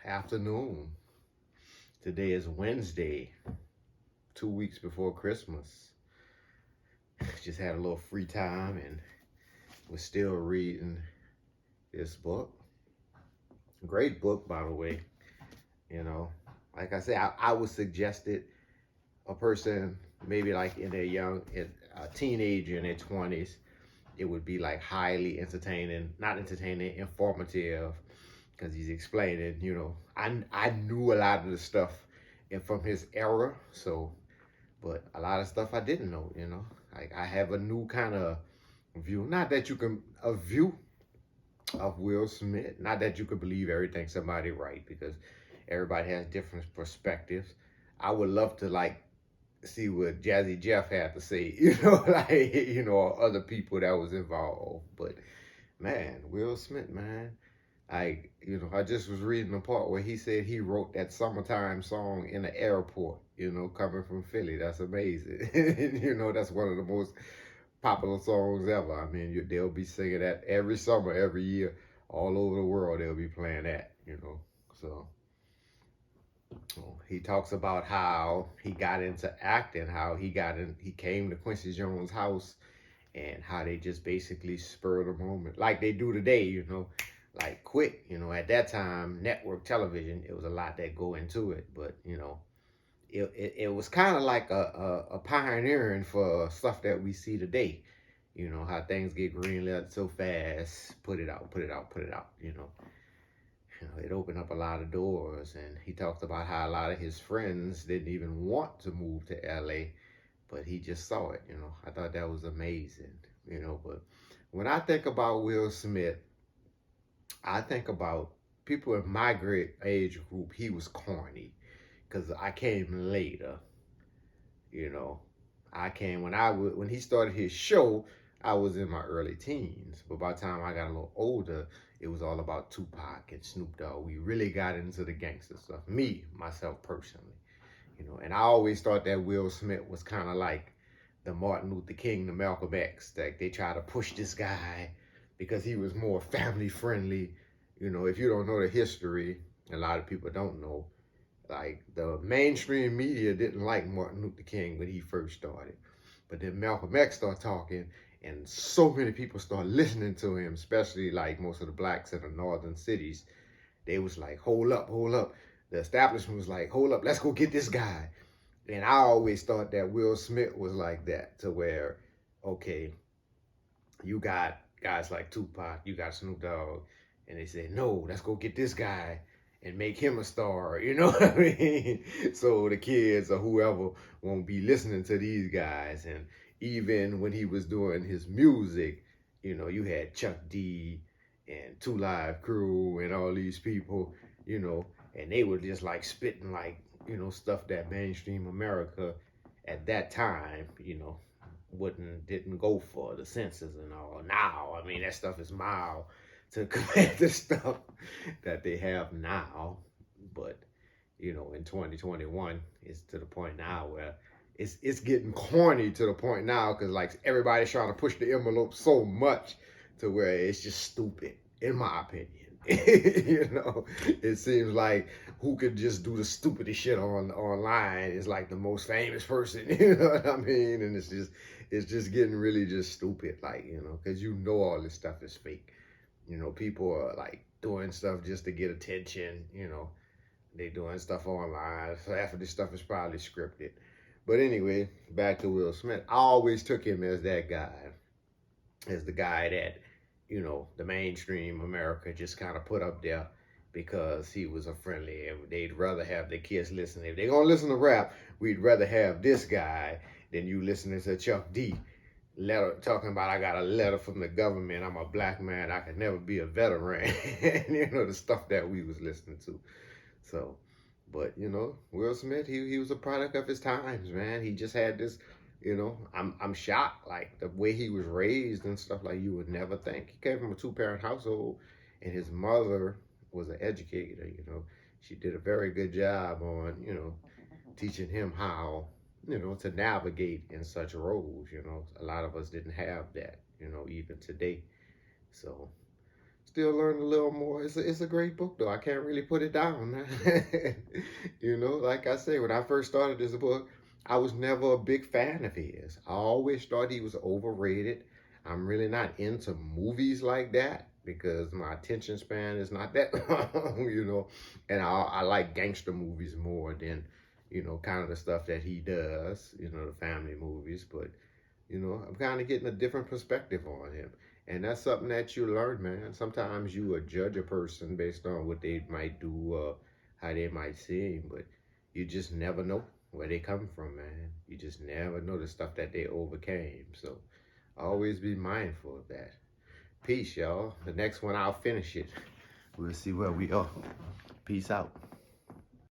Afternoon. Today is Wednesday, 2 weeks before Christmas. Just had a little free time and was still reading this book. Great book, by the way. You know, like I said, I would suggest it a person maybe like in their a teenager in their 20s. It would be like highly entertaining, not entertaining, informative, because he's explaining. I knew a lot of the stuff from his era, so but a lot of stuff I didn't know. Like I have a new kind of view. Not that you can a view of Will Smith. Not that you could believe everything somebody write because everybody has different perspectives. I would love to like see what Jazzy Jeff had to say. Other people that was involved. But man, Will Smith, man. I just was reading the part where he said he wrote that summertime song in the airport, coming from Philly. That's amazing. That's one of the most popular songs ever. I mean, they'll be singing that every summer, every year, all over the world. They'll be playing that. So he talks about how he got into acting, how he came to Quincy Jones' house, and how they just basically spurred a moment, like they do today. Like quick. At that time, network television, it was a lot that go into it, but it was kind of like a pioneering for stuff that we see today. How things get greenlit so fast, put it out, put it out, put it out. It opened up a lot of doors, and he talked about how a lot of his friends didn't even want to move to LA, but he just saw it. I thought that was amazing. But when I think about Will Smith, I think about people in my great age group. He was corny because I came later. You know, I came when he started his show. I was in my early teens, but by the time I got a little older, it was all about Tupac and Snoop Dogg. We really got into the gangster stuff. Me, myself personally, and I always thought that Will Smith was kind of like the Martin Luther King, the Malcolm X. That they try to push this guy because he was more family friendly. If you don't know the history, a lot of people don't know. Like the mainstream media didn't like Martin Luther King when he first started, but then Malcolm X started talking, and so many people started listening to him, especially like most of the blacks in the northern cities. They was like, hold up, hold up. The establishment was like, hold up, let's go get this guy. And I always thought that Will Smith was like that, to where, okay, you got guys like Tupac, you got Snoop Dogg, and they say, no, let's go get this guy and make him a star. You know what I mean? So the kids or whoever won't be listening to these guys. And even when he was doing his music, you had Chuck D and Two Live Crew and all these people, and they were just like spitting like, stuff that mainstream America at that time, wouldn't didn't go for the censors and all. Now, I mean, that stuff is mild to compare to stuff that they have now. But in 2021, it's to the point now where it's getting corny to the point now because like everybody's trying to push the envelope so much to where it's just stupid, in my opinion. It seems like who could just do the stupidest shit online is like the most famous person. You know what I mean? And it's just getting really just stupid, like because all this stuff is fake. People are like doing stuff just to get attention. They doing stuff online. So half of this stuff is probably scripted. But anyway, back to Will Smith. I always took him as that guy, as the guy that, the mainstream America just kind of put up there because he was a friendly, and they'd rather have their kids listen. If they're going to listen to rap, we'd rather have this guy than you listening to Chuck D. Letter talking about, I got a letter from the government. I'm a black man. I could never be a veteran. The stuff that we was listening to. So, but Will Smith, he was a product of his times, man. He just had this, I'm shocked, like the way he was raised and stuff, like you would never think. He came from a two-parent household, and his mother was an educator. She did a very good job on, teaching him how, to navigate in such roles. A lot of us didn't have that, even today. So Still learn a little more. It's a great book though. I can't really put it down. You know, like I say, when I first started this book, I was never a big fan of his. I always thought he was overrated. I'm really not into movies like that because my attention span is not that long, you know. And I like gangster movies more than, you know, kind of the stuff that he does, you know, the family movies. But you know, I'm kind of getting a different perspective on him. And that's something that you learn, man. Sometimes you will judge a person based on what they might do, how they might seem, but you just never know where they come from, man. You just never know the stuff that they overcame. So always be mindful of that. Peace, y'all. The next one, I'll finish it. We'll see where we are. Peace out.